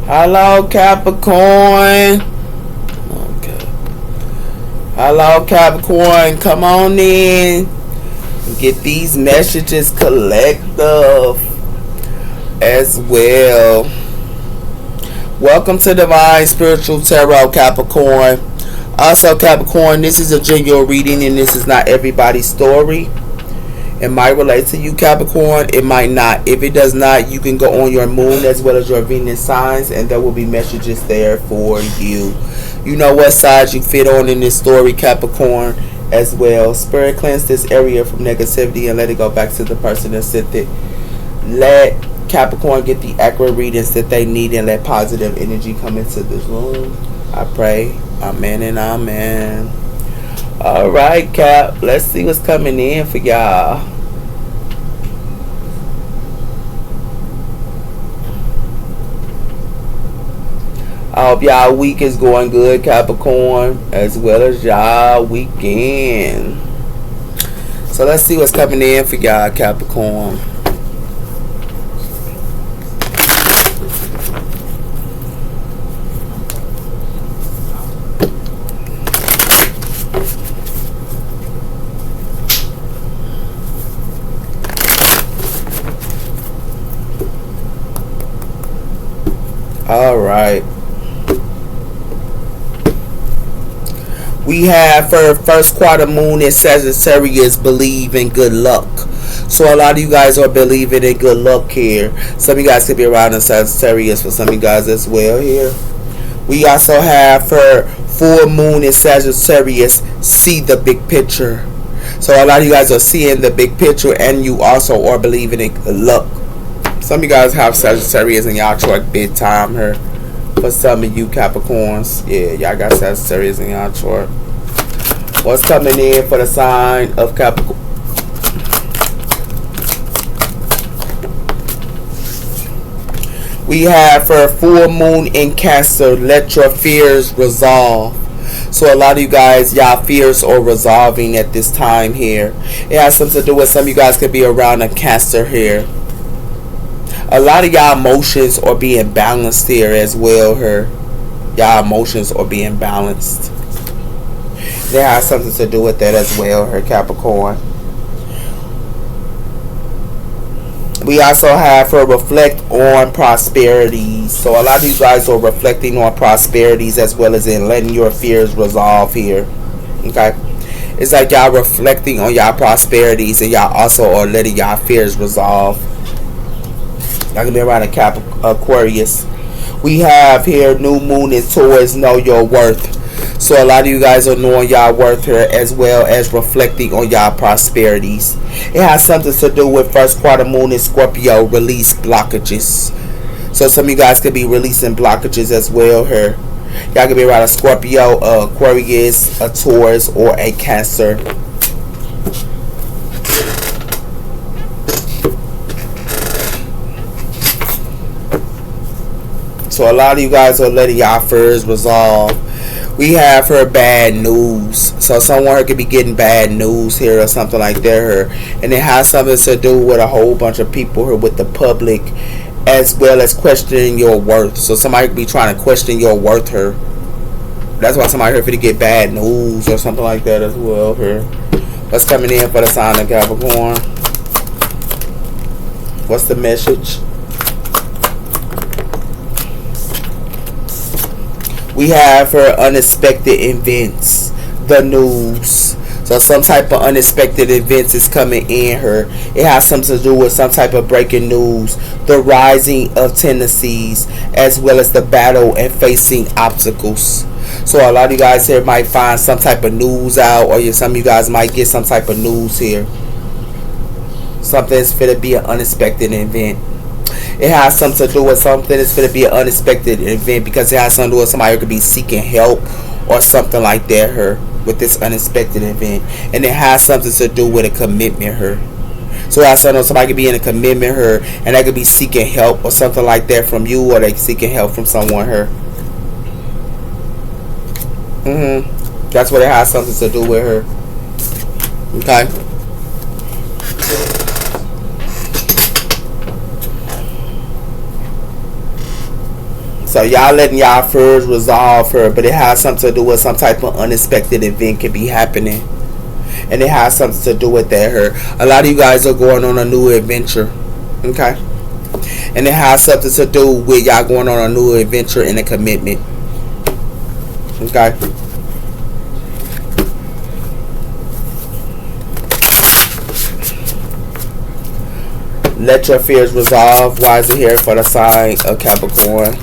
Hello, Capricorn. Okay. Hello, Capricorn. Come on in. Get these messages collective as well. Welcome to Divine Spiritual Tarot, Capricorn. Also, Capricorn, this is a general reading and this is not everybody's story. It might relate to you, Capricorn. It might not. If it does not, you can go on your moon as well as your Venus signs, and there will be messages there for you. You know what side you fit on in this story, Capricorn, as well. Spirit, cleanse this area from negativity and let it go back to the person that sent it. Let Capricorn get the accurate readings that they need and let positive energy come into this room. I pray. Amen and amen. Alright, Cap. Let's see what's coming in for y'all. I hope y'all week is going good, Capricorn, as well as y'all weekend. So let's see what's coming in for y'all, Capricorn. Alright. We have for first quarter moon in Sagittarius, believe in good luck. So a lot of you guys are believing in good luck here. Some of you guys could be around in Sagittarius for some of you guys as well here. We also have for full moon in Sagittarius, see the big picture. So a lot of you guys are seeing the big picture and you also are believing in good luck. Some of you guys have Sagittarius in y'all chart big time here. For some of you Capricorns, yeah, y'all got Sagittarius in y'all chart. What's coming in for the sign of Capricorn? We have for full moon in Cancer, let your fears resolve. So a lot of you guys, y'all fears are resolving at this time here. It has something to do with some of you guys could be around a Cancer here. A lot of y'all emotions are being balanced here as well here. Y'all emotions are being balanced. That has something to do with that as well here, Capricorn. We also have for reflect on prosperities. So a lot of you guys are reflecting on prosperities as well as in letting your fears resolve here. Okay. It's like y'all reflecting on y'all prosperities and y'all also are letting y'all fears resolve. Y'all can be around a Aquarius. We have here new moon in Taurus, know your worth. So a lot of you guys are knowing y'all worth here as well as reflecting on y'all prosperities. It has something to do with first quarter moon in Scorpio, release blockages. So some of you guys could be releasing blockages as well here. Y'all could be around a Scorpio, Aquarius, a Taurus, or a Cancer. So a lot of you guys are letting y'all fears resolve. We have her bad news. So someone could be getting bad news here or something like that. And it has something to do with a whole bunch of people here with the public as well as questioning your worth. So somebody could be trying to question your worth here. That's why somebody here could get bad news or something like that as well here. What's coming in for the sign of Capricorn? What's the message? We have her unexpected events, the news. So some type of unexpected events is coming in her. It has something to do with some type of breaking news, the rising of tendencies, as well as the battle and facing obstacles. So a lot of you guys here might find some type of news out, or some of you guys might get some type of news here. Something's going to be an unexpected event. It has something to do with something that's going to be an unexpected event because it has something to do with somebody who could be seeking help or something like that her with this unexpected event. And it has something to do with a commitment her. So it has something to do with somebody could be in a commitment her and they could be seeking help or something like that from you, or they seeking help from someone her. That's what it has something to do with her. Okay. So y'all letting y'all fears resolve her, but it has something to do with some type of unexpected event could be happening, and it has something to do with that. Her, a lot of you guys are going on a new adventure, okay, and it has something to do with y'all going on a new adventure and a commitment, okay. Let your fears resolve. Why is it here for the sign of Capricorn?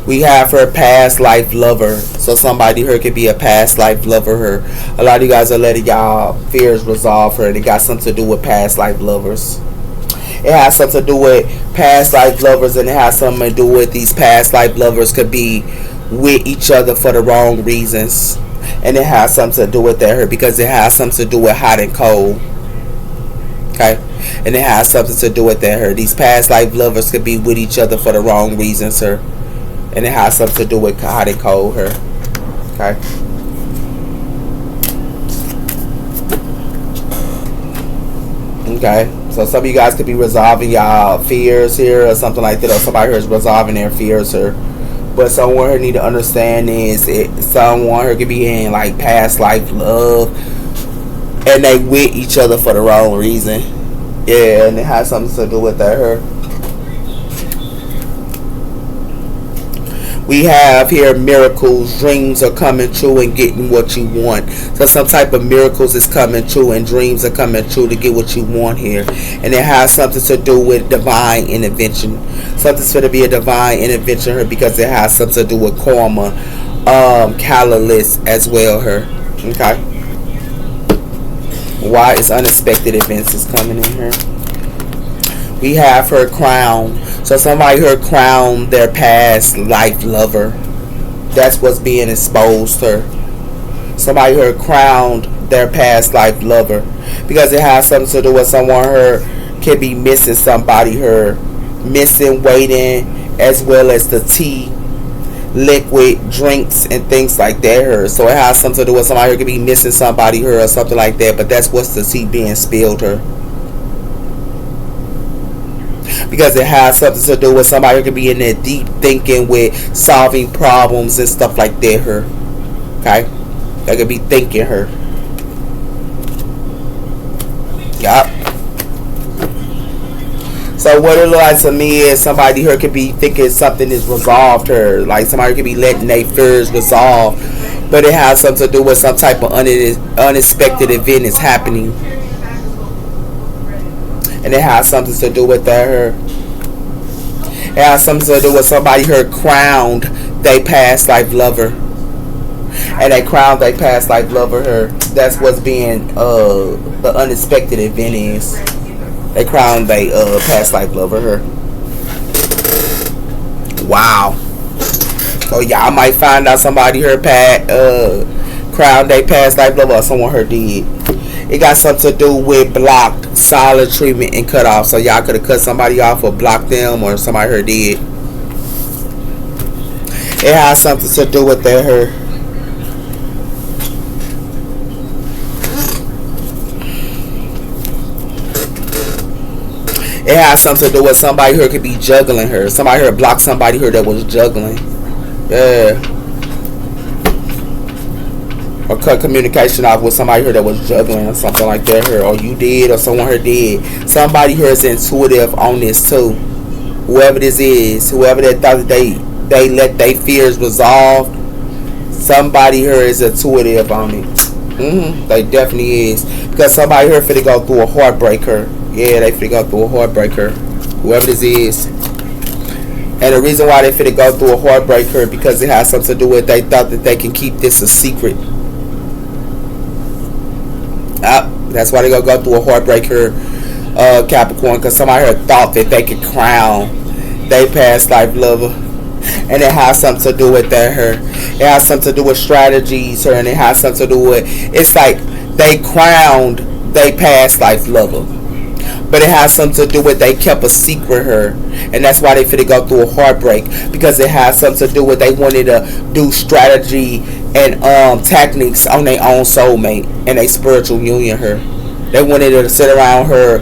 We have her past life lover. So somebody here could be a past life lover. Her. A lot of you guys are letting y'all fears resolve her. And it got something to do with past life lovers. It has something to do with past life lovers, and it has something to do with these past life lovers could be with each other for the wrong reasons. And it has something to do with that, her, because it has something to do with hot and cold. Okay, and it has something to do with that, her. These past life lovers could be with each other for the wrong reasons, her, and it has something to do with hot and cold, her. Okay. Okay, so some of you guys could be resolving y'all fears here or something like that, or somebody here is resolving their fears here. But someone here need to understand is someone here could be in like past life love, and they with each other for the wrong reason. Yeah, and it has something to do with that, her. We have here miracles. Dreams are coming true and getting what you want. So some type of miracles is coming true and dreams are coming true to get what you want here. And it has something to do with divine intervention. Something's going to be a divine intervention here because it has something to do with karma, catalyst as well, her. Okay. Why is unexpected events is coming in here? We have her crown. So somebody here crowned their past life lover. That's what's being exposed her. Somebody here crowned their past life lover. Because it has something to do with someone here can be missing somebody here. Missing, waiting, as well as the tea, liquid drinks and things like that her. So it has something to do with somebody who could be missing somebody her or something like that, but that's what's the tea being spilled her, because it has something to do with somebody who could be in there deep thinking with solving problems and stuff like that her. Okay, they could be thinking her. Yup. So what it looks like to me is somebody here could be thinking something is resolved her. Like somebody could be letting their fears resolve. But it has something to do with some type of unexpected event is happening. And it has something to do with that her. It has something to do with somebody here crowned they past life lover. And they crowned they past life lover her. That's what's being the unexpected event is. They crowned they past life lover her. Wow. So y'all might find out somebody her crowned they past life lover or someone her did. It got something to do with blocked, solid treatment, and cut off. So y'all could have cut somebody off or blocked them or somebody her did. It has something to do with that her. It has something to do with somebody here could be juggling her. Somebody here blocked somebody here that was juggling. Yeah. Or cut communication off with somebody here that was juggling or something like that here. Or you did or someone here did. Somebody here is intuitive on this too. Whoever this is. Whoever that thought that they let their fears resolve. Somebody here is intuitive on it. They definitely is. Because somebody here finna go through a heartbreaker. Yeah, they finna go through a heartbreaker. Whoever this is. And the reason why they finna go through a heartbreaker because it has something to do with they thought that they can keep this a secret. That's why they gonna go through a heartbreaker, Capricorn, because somebody here thought that they could crown they past life lover. And it has something to do with that her. It has something to do with strategies her, and it has something to do with, it's like they crowned they past life lover. But it has something to do with they kept a secret her. And that's why they finna go through a heartbreak. Because it has something to do with they wanted to do strategy and techniques on their own soulmate and a spiritual union her. They wanted to sit around her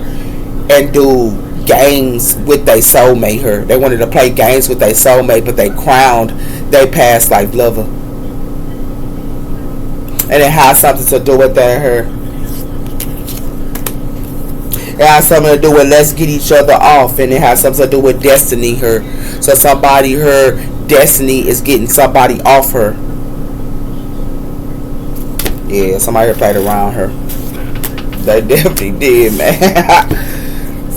and do games with their soulmate her. They wanted to play games with their soulmate, but they crowned their past life lover. And it has something to do with that her. It has something to do with let's get each other off, and it has something to do with destiny her. So somebody her destiny is getting somebody off her. Yeah, somebody played around her. They definitely did, man.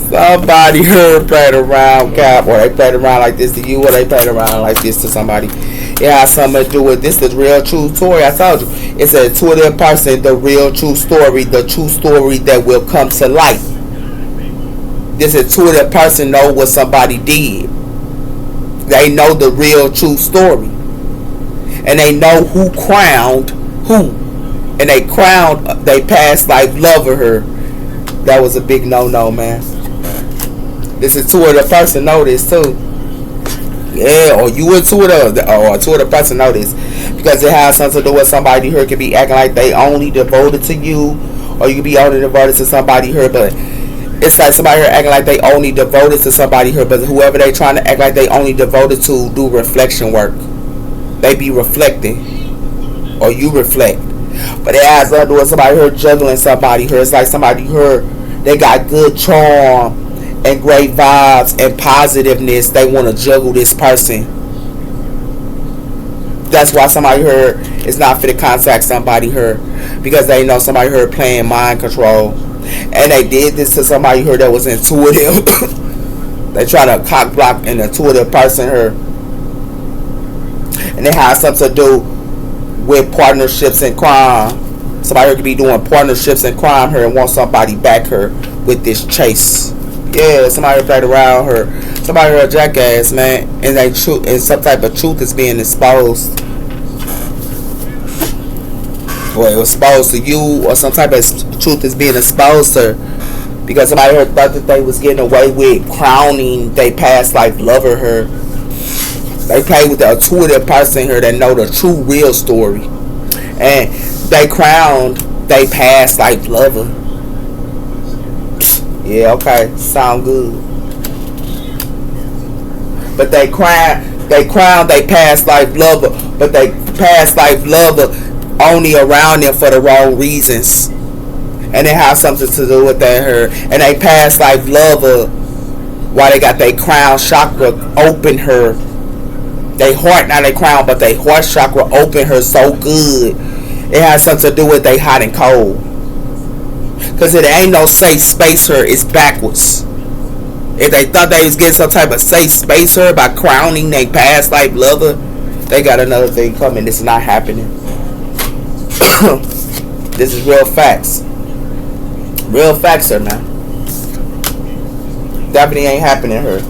Somebody her played around Cap, or they played around like this to you, or they played around like this to somebody. It has something to do with this, the real true story. I told you, it's a intuitive person, the real true story, the true story that will come to light. This intuitive person know what somebody did. They know the real true story, and they know who crowned who. And they crowned they past life lover her. That was a big no-no, man. This intuitive person know this too. Yeah, or you intuitive, or intuitive person know this, because it has something to do with somebody here could be acting like they only devoted to you, or you could be only devoted to somebody here, but it's like somebody here acting like they only devoted to somebody here, but whoever they trying to act like they only devoted to do reflection work. They be reflecting, or you reflect. But it has nothing to do with somebody here juggling somebody here. It's like somebody here, they got good charm and great vibes and positiveness. They want to juggle this person. That's why somebody here is not fit to contact somebody here, because they know somebody here playing mind control. And they did this to somebody here that was intuitive. They try to cock block an intuitive person here. And it has something to do with partnerships in crime. Somebody here could be doing partnerships in crime here and want somebody back here with this chase. Yeah, somebody played around her. Somebody here a jackass, man, and they truth, and some type of truth is being exposed. Or it was exposed to you, or some type of truth is being exposed to her, because somebody here thought that they was getting away with crowning they past life lover her. They play with the intuitive person here that know the true real story, and they crowned they past life lover. Yeah, okay, sound good. But they crown they past life lover, but they past life lover only around them for the wrong reasons, and it has something to do with that her. And they past life lover, why they got their crown chakra open her. They heart, not they crown, but they heart chakra open her so good. It has something to do with they hot and cold. Cause it ain't no safe space here, it's backwards. If they thought they was getting some type of safe space here by crowning they past life lover, they got another thing coming. This is not happening. This is real facts. Real facts here, man. Definitely ain't happening here.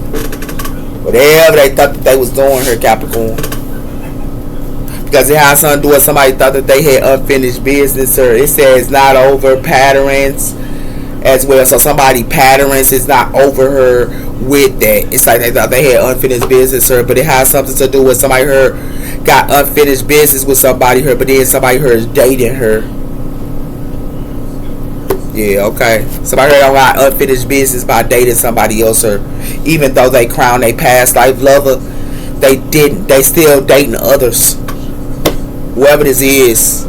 Whatever they thought that they was doing here, Capricorn. Because it has something to do with somebody thought that they had unfinished business, or it says not over patterns as well. So somebody patterns is not over her with that. It's like they thought they had unfinished business, or but it has something to do with somebody her got unfinished business with somebody her, but then somebody her is dating her. Yeah, okay. Somebody don't got unfinished business by dating somebody else, or even though they crown they past life lover, they didn't. They still dating others. Whoever this is.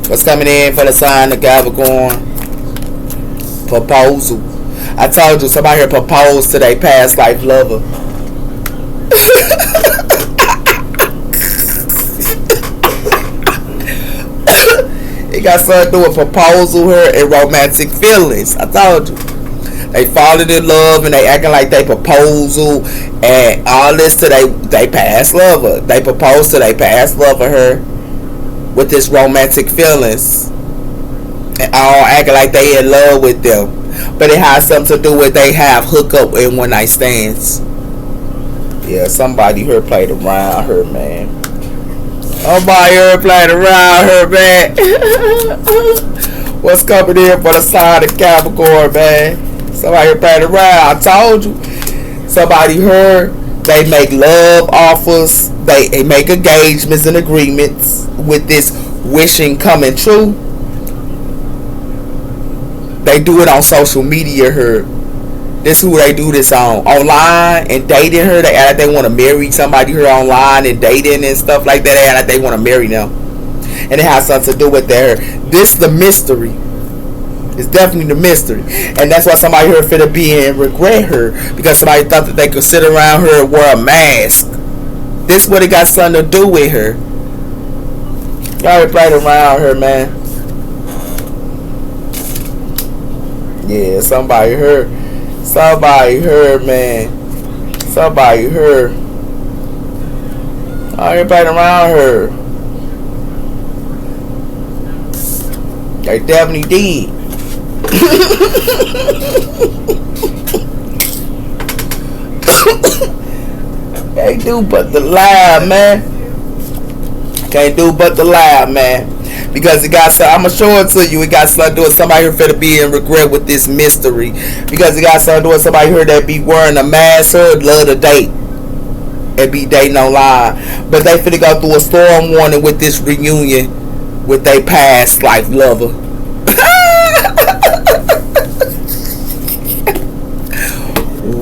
What's coming in for the sign of Capricorn? Proposal. I told you somebody here proposed to their past life lover. It got something to do with proposal here and romantic feelings. I told you. They falling in love and they acting like they proposal and all this to they past lover. They propose to their past lover her with this romantic feelings. And all acting like they in love with them. But it has something to do with they have hookup and one night stands. Yeah, somebody here played around her, man. Somebody here played around her, man. What's coming in for the sign of Capricorn, man? Somebody here played around. I told you. Somebody here, they make love offers. They make engagements and agreements with this wishing coming true. They do it on social media, her. This who they do this on. Online and dating her. They act like they want to marry somebody here online and dating and stuff like that. They act like they want to marry them. And it has something to do with their. This the mystery. It's definitely the mystery. And that's why somebody here finna be and regret her. Because somebody thought that they could sit around her and wear a mask. This what it got something to do with her. Y'all right around her, man. Yeah, somebody heard. Somebody heard, man. Somebody heard. Everybody around her. They definitely did. Can't do but the lie, man. Can't do but the lie, man. Because it got something, I'm going to show it to you. It got something to do with somebody here finna be in regret with this mystery. Because it got something to do with somebody here that be wearing a mask or love to date. And be dating online. But they finna go through a storm warning with this reunion with their past life lover.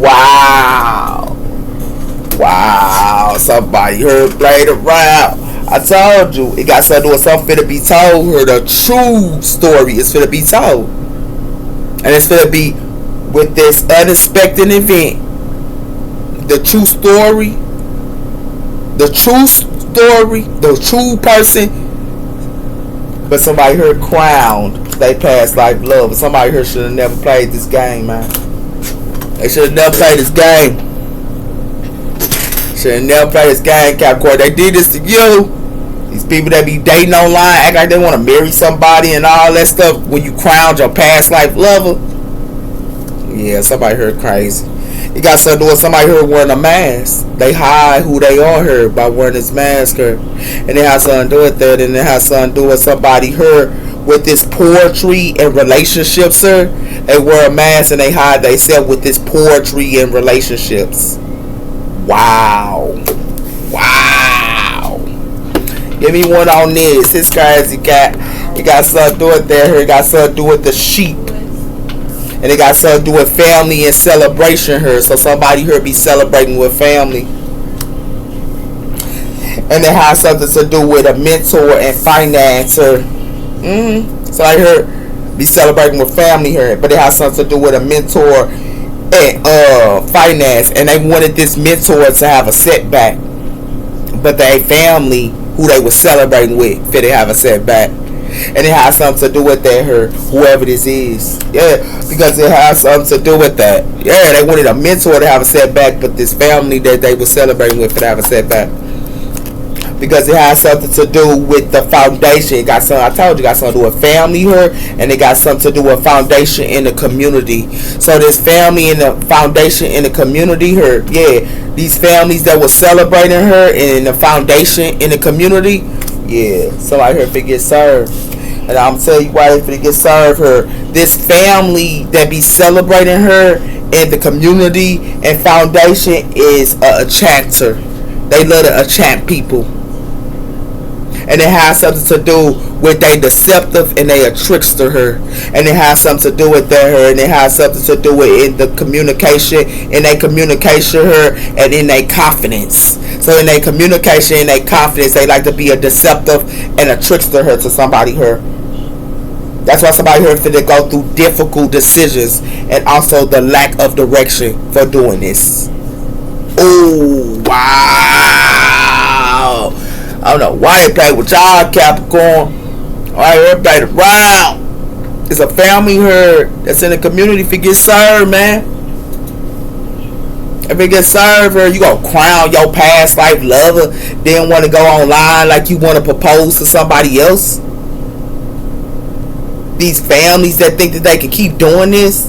Wow. Wow. Somebody heard played around. I told you, it got something to do with something to be told her. The true story is finna be told. And it's finna be with this unexpected event. The true story. The true story. The true person. But somebody here crowned they past life love. But somebody here should have never played this game, man. They should have never played this game. Should have never played this game, Capricorn. They did this to you. These people that be dating online act like they want to marry somebody and all that stuff when you crowned your past life lover. Yeah, somebody heard crazy. You got something to do with somebody here wearing a mask. They hide who they are here by wearing this mask here. And it has something to do with that. And it has something to do with somebody here with this poetry and relationships, sir. They wear a mask and they hide themselves with this poetry and relationships. Wow. Wow. Give me one on this. This guy's it got something to do with that here. It got something to do with the sheep. And it got something to do with family and celebration here. So somebody here be celebrating with family. And it has something to do with a mentor and finance here. So I heard be celebrating with family here. But it has something to do with a mentor and finance. And they wanted this mentor to have a setback. But their family, who they were celebrating with, did they have a setback. And it has something to do with that her, whoever this is. Yeah, because it has something to do with that. Yeah, they wanted a mentor to have a setback, but this family that they were celebrating with could have a setback. Because it has something to do with the foundation. It got something, I told you, it got something to do with family here, and it got something to do with foundation in the community. So this family and the foundation in the community here, yeah, these families that were celebrating her and the foundation in the community, yeah, somebody here finna get served. And I'm telling you why they finna get served her. This family that be celebrating her in the community and foundation is a chanter. They love to enchant people. And it has something to do with they deceptive and they a trickster her. And it has something to do with that her. And it has something to do with in the communication. In their communication her. And in their confidence. So in their communication and their confidence, they like to be a deceptive and a trickster her to somebody her. That's why somebody here finna go through difficult decisions. And also the lack of direction for doing this. Oh, wow. I don't know why they play with y'all, Capricorn. Alright, everybody around. It's a family here that's in the community. If it gets served, man. If it gets served here, you gonna crown your past life lover. Then want to go online like you want to propose to somebody else. These families that think that they can keep doing this.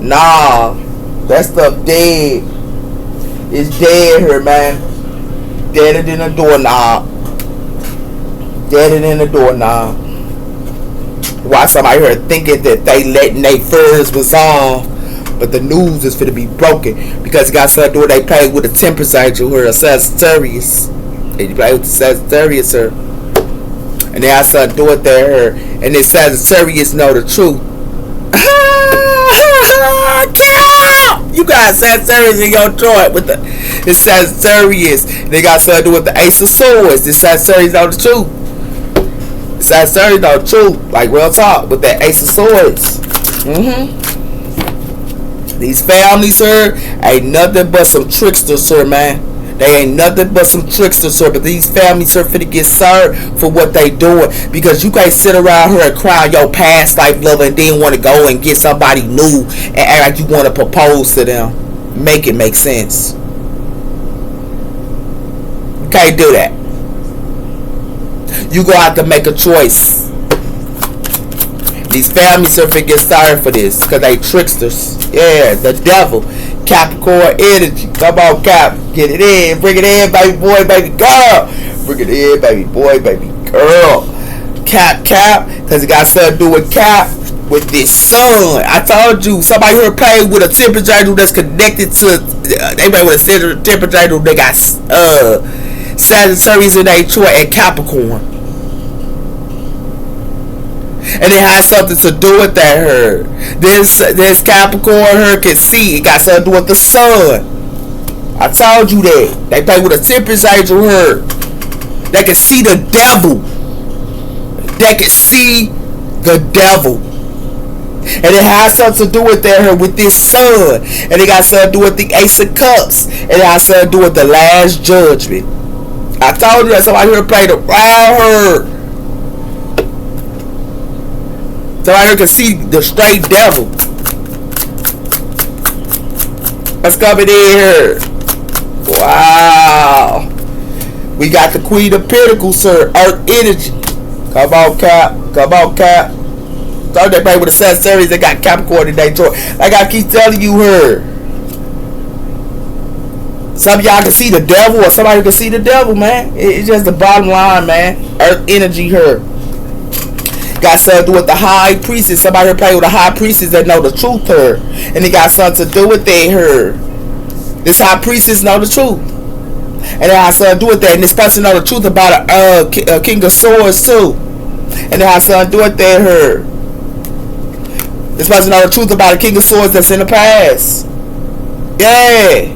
Nah. That stuff dead. It's dead here, man. Deader than a doorknob. Deader than a doorknob. Why somebody here thinking that they letting their fears resolve, but the news is finna be broken because it got something to do with they play with a Temperance angel or a Sagittarius. And you play with the Sagittarius here. And they have something to do with that here. And the Sagittarius know the truth. Kill! You got Sagittarius in your chart with the Sagittarius. They got something to do with the Ace of Swords. The Sagittarius on the truth. Sagittarius on the truth. Like real talk with that Ace of Swords. These families, sir, ain't nothing but some tricksters, sir, man. They ain't nothing but some tricksters, sir. But these families are finna get served for what they doing. Because you can't sit around here and cry on your past life lover and then want to go and get somebody new and act like you want to propose to them. Make it make sense. You can't do that. You gonna have to make a choice. These families are finna get started for this because they tricksters. Yeah, the devil. Capricorn energy. Come on, Cap. Get it in. Bring it in, baby boy, baby girl. Bring it in, baby boy, baby girl. Cap. Because it got something to do with Cap. With this sun. I told you. Somebody here played with a temperature angel that's connected to. They played with a temperature angel. They got Sagittarius in their chart and Capricorn. And it has something to do with that her. This Capricorn her can see. It got something to do with the sun. I told you that. They play with a temperature angel her. They can see the devil. They can see the devil. And it has something to do with that her with this sun. And it got something to do with the Ace of Cups. And it has something to do with the Last Judgment. I told you that somebody here played around her. So I can see the straight devil. Let's coming in here. Wow. We got the Queen of Pentacles, sir. Earth energy. Come on, Cap. Come on, Cap. So they play with the Sagittarius. They got Capricorn in their chart. Like I keep telling you her. Some of y'all can see the devil, or somebody can see the devil, man. It's just the bottom line, man. Earth energy her. Got something to do with the high priestess. Somebody here play with a high priestess that know the truth her. And it got something to do with that her. This high priestess know the truth. And it has something to do with that. And this person know the truth about a King of Swords too. And it has something to do with that her. This person know the truth about a King of Swords that's in the past. Yeah.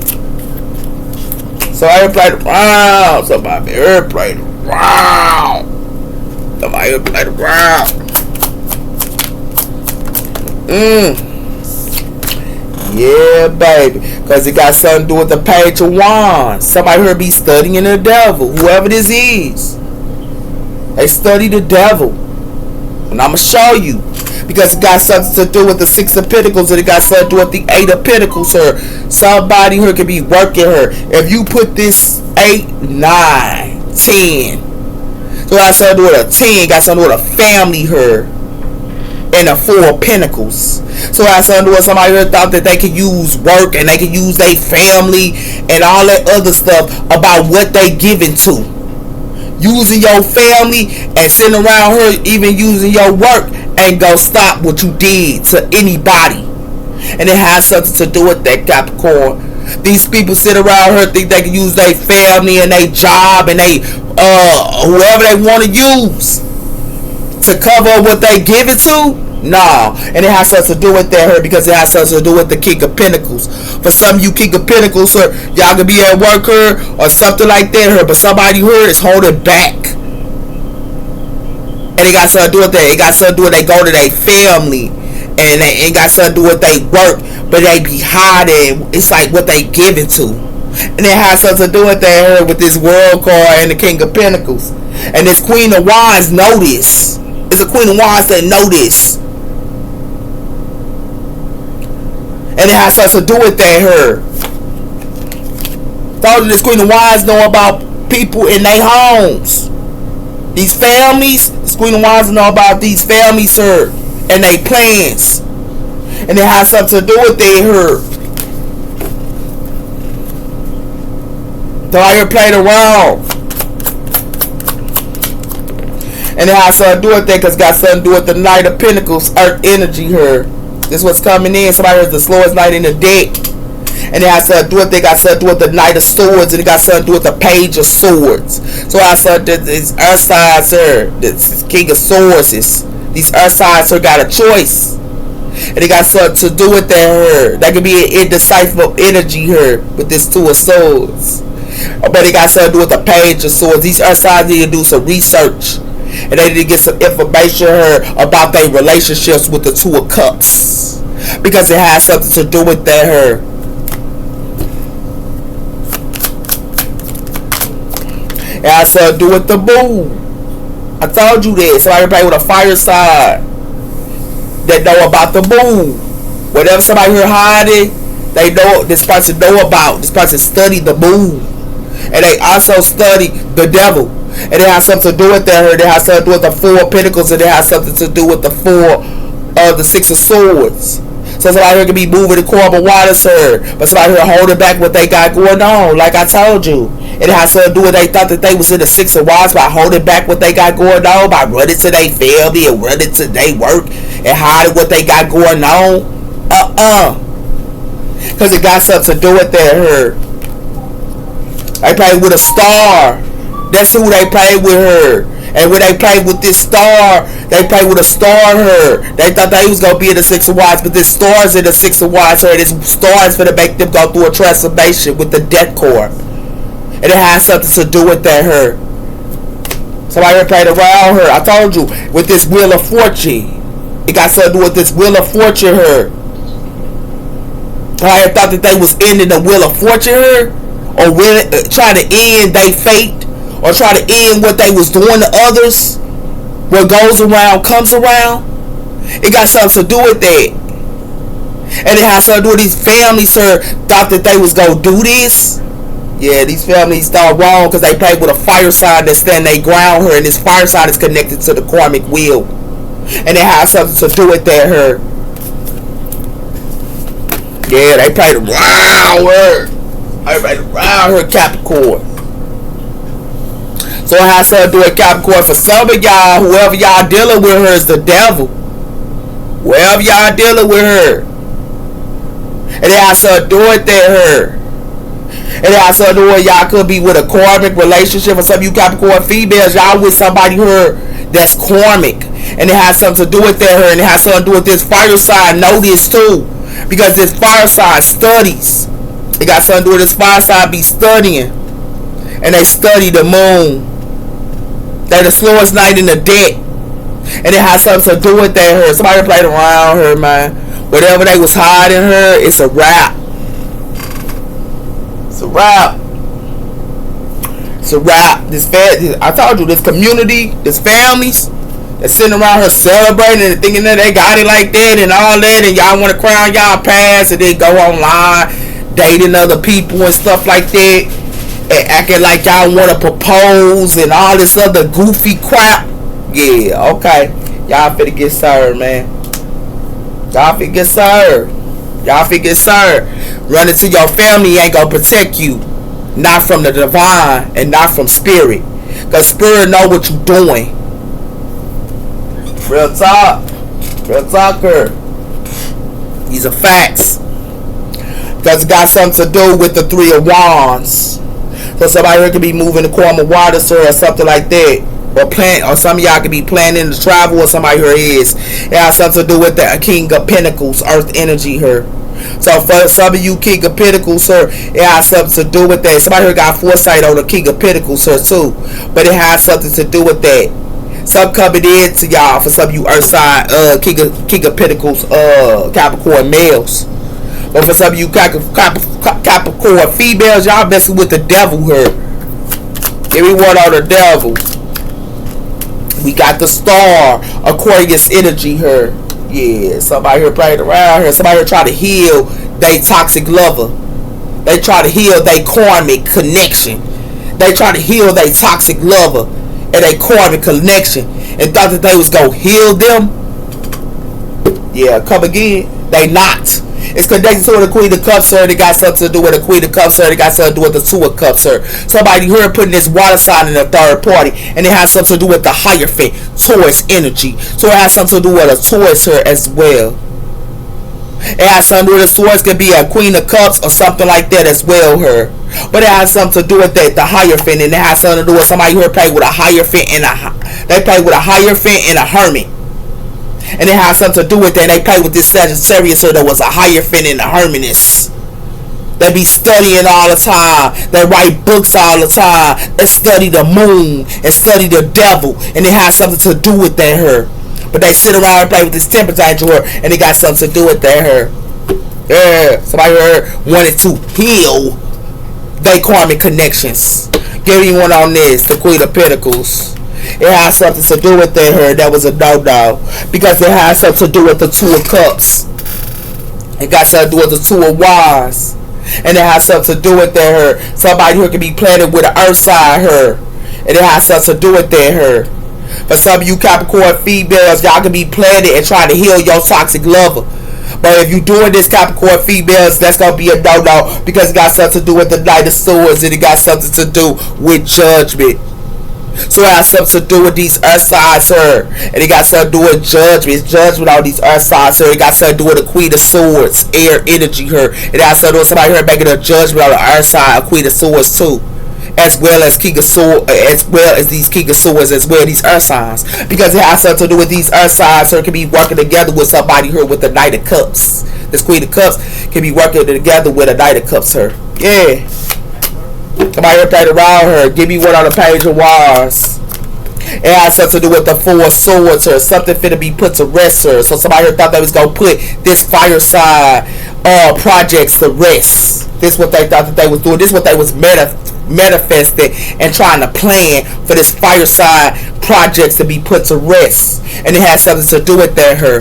So I played around. Somebody here played around. Somebody here played around. Yeah, baby. Because it got something to do with the Page of Wands. Somebody here be studying the devil. Whoever this is. They study the devil. And I'm going to show you. Because it got something to do with the Six of Pentacles. And it got something to do with the Eight of Pentacles here. Somebody here could be working her. If you put this 8, 9, 10. So it got something to do with a 10. Got something to do with a family here. And a 4 of Pentacles. So it got something to do with somebody here thought that they could use work. And they could use their family. And all that other stuff. About what they giving to. Using your family and sitting around her, even using your work, ain't gonna stop what you did to anybody. And it has something to do with that, Capricorn. These people sit around her, think they can use their family and their job and they whoever they want to use to cover what they give it to. Nah, and it has something to do with that her, because it has something to do with the King of Pentacles. For some of you King of Pentacles, her, y'all could be at work her or something like that her, but somebody here is holding back. And it got something to do with that. It got something to do with they go to their family, and it got something to do with they work, but they be hiding. It's like what they giving to. And it has something to do with that her, with this World card and the King of Pentacles. And this Queen of Wands know this. It's a Queen of Wands that know this. And it has something to do with that her. Told you this Queen of Wands know about people in their homes. These families, this Queen of Wands know about these families her. And their plans. And it has something to do with that her. So I here played around. And it has something to do with that because it got something to do with the Knight of Pentacles, Earth energy here. This what's coming in. Somebody has the slowest knight in the deck. And it has something to do with, they got something to do with the Knight of Swords. And it got something to do with the Page of Swords. So I said that these earth signs here, this King of Swords, these earth signs here got a choice. And it got something to do with that her. That could be an indecipherable energy her with this Two of Swords. But it got something to do with the Page of Swords. These earth signs need to do some research. And they need to get some information her about their relationships with the Two of Cups. Because it has something to do with that her. It has something to do with the Moon. I told you that. Somebody play with a fire sign that know about the Moon. Whatever somebody here hiding, they know this person know about. This person study the Moon. And they also study the devil. And it has something to do with that. It has something to do with the Four of Pentacles. And it has something to do with the the Six of Swords. So somebody here can be moving the karma water, sir. But somebody here holding back what they got going on. Like I told you. It has something to do with they thought that they was in the Six of Wands by holding back what they got going on. By running to their family and running to their work. And hiding what they got going on. Because it got something to do with that her. They played with a star. That's who they played with her. And when they played with this star, they played with a star her. They thought they was going to be in the Six of Wands, but this star's in the Six of Wands her. This star is going to make them go through a transformation with the Death Card. And it has something to do with that her. Somebody here played around her. I told you, with this Wheel of Fortune. It got something to do with this Wheel of Fortune her. I thought that they was ending the Wheel of Fortune her. Or trying to end their fate. Or try to end what they was doing to others. What goes around comes around. It got something to do with that. And it has something to do with these families here thought that they was going to do this. Yeah, these families thought wrong because they played with a fire sign that stand they ground her. And this fire sign is connected to the karmic wheel. And it has something to do with that her. Yeah, they played around her. They played around her, Capricorn. So it has something to do with Capricorn. For some of y'all, whoever y'all dealing with her is the devil. Whoever y'all dealing with her. And it has something to do with that her. And it has something to do with y'all could be with a karmic relationship. For some of you Capricorn females, y'all with somebody her that's karmic. And it has something to do with that her. And it has something to do with this fire sign. Know this too. Because this fire sign studies. It got something to do with this fire sign be studying. And they study the moon. They're the slowest night in the deck. And it has something to do with that her. Somebody played around her, man. Whatever they was hiding her, it's a wrap. It's a wrap. It's a wrap. I told you, this community, this families, that's sitting around her celebrating and thinking that they got it like that and all that, and y'all want to crown y'all past and then go online dating other people and stuff like that and acting like y'all want to propose and all this other goofy crap. Yeah, okay. Y'all finna get served, man. Y'all finna get served. Y'all finna get served. Running to your family ain't gonna protect you. Not from the divine and not from spirit. Because spirit know what you doing. Real talk. Real talker. These are facts. Because it got something to do with the Three of Wands. So somebody here could be moving the karma water, sir, or something like that. Or some of y'all could be planning to travel, or somebody here is. It has something to do with the King of Pentacles, Earth energy here. So for some of you King of Pentacles, sir, it has something to do with that. Somebody here got foresight on the King of Pentacles, sir, too. But it has something to do with that. Some coming in to y'all for some of you Earth side King of Pentacles Capricorn males. But for some of you Capricorn females, y'all messing with the devil here. Give me one on the devil. We got the star Aquarius energy here. Yeah, somebody here playing around here. Somebody here try to heal they toxic lover. They try to heal they karmic connection. They try to heal they toxic lover and they karmic connection. And thought that they was gonna heal them. Yeah, come again. They not. It's connected to the Queen of Cups, sir. It got something to do with the Queen of Cups, sir. It got something to do with the Two of Cups, sir. Somebody here putting this water sign in the third party, and it has something to do with the Hierophant, Taurus energy. So it has something to do with a Taurus here as well. It has something to do with the Taurus. Could be a Queen of Cups or something like that as well here. But it has something to do with that, the Hierophant, and it has something to do with somebody here playing with a Hierophant and they play with a Hierophant and a Hermit. And it has something to do with that. They play with this Sagittarius here that was a Hierophant and a Hermanus. They be studying all the time. They write books all the time. They study the moon and study the devil. And it has something to do with that her. But they sit around and play with this temperature her, and it got something to do with that her. Yeah. Somebody here wanted to heal their karmic connections. Give me one on this. The Queen of Pentacles. It has something to do with that her. That was a no-no. Because it has something to do with the Two of Cups. It got something to do with the Two of Wands. And it has something to do with that her. Somebody who can be planted with an earth side her. And it has something to do with that her. For some of you Capricorn females, y'all can be planted and try to heal your toxic lover. But if you're doing this, Capricorn females, that's going to be a no-no. Because it got something to do with the Knight of Swords. And it got something to do with judgment. So it has something to do with these earth signs her. And it got something to do with judgment. It's judgment on these earth signs her. It got something to do with the Queen of Swords, air energy her. It has something to do with somebody here making a judgment on the earth side, a Queen of Swords too. As well as King of Swords, as well as these King of Swords, as well as these earth signs. Because it has something to do with these earth signs her, can be working together with somebody here with the Knight of Cups. This Queen of Cups can be working together with a Knight of Cups her. Yeah. Somebody here played around her. Give me one on the Page of Wands. It has something to do with the Four of Swords or something finna be put to rest her. So somebody here thought they was gonna put this fireside projects to rest. This what they thought that they was doing. This what they was manifesting and trying to plan for this fireside projects to be put to rest. And it has something to do with that her.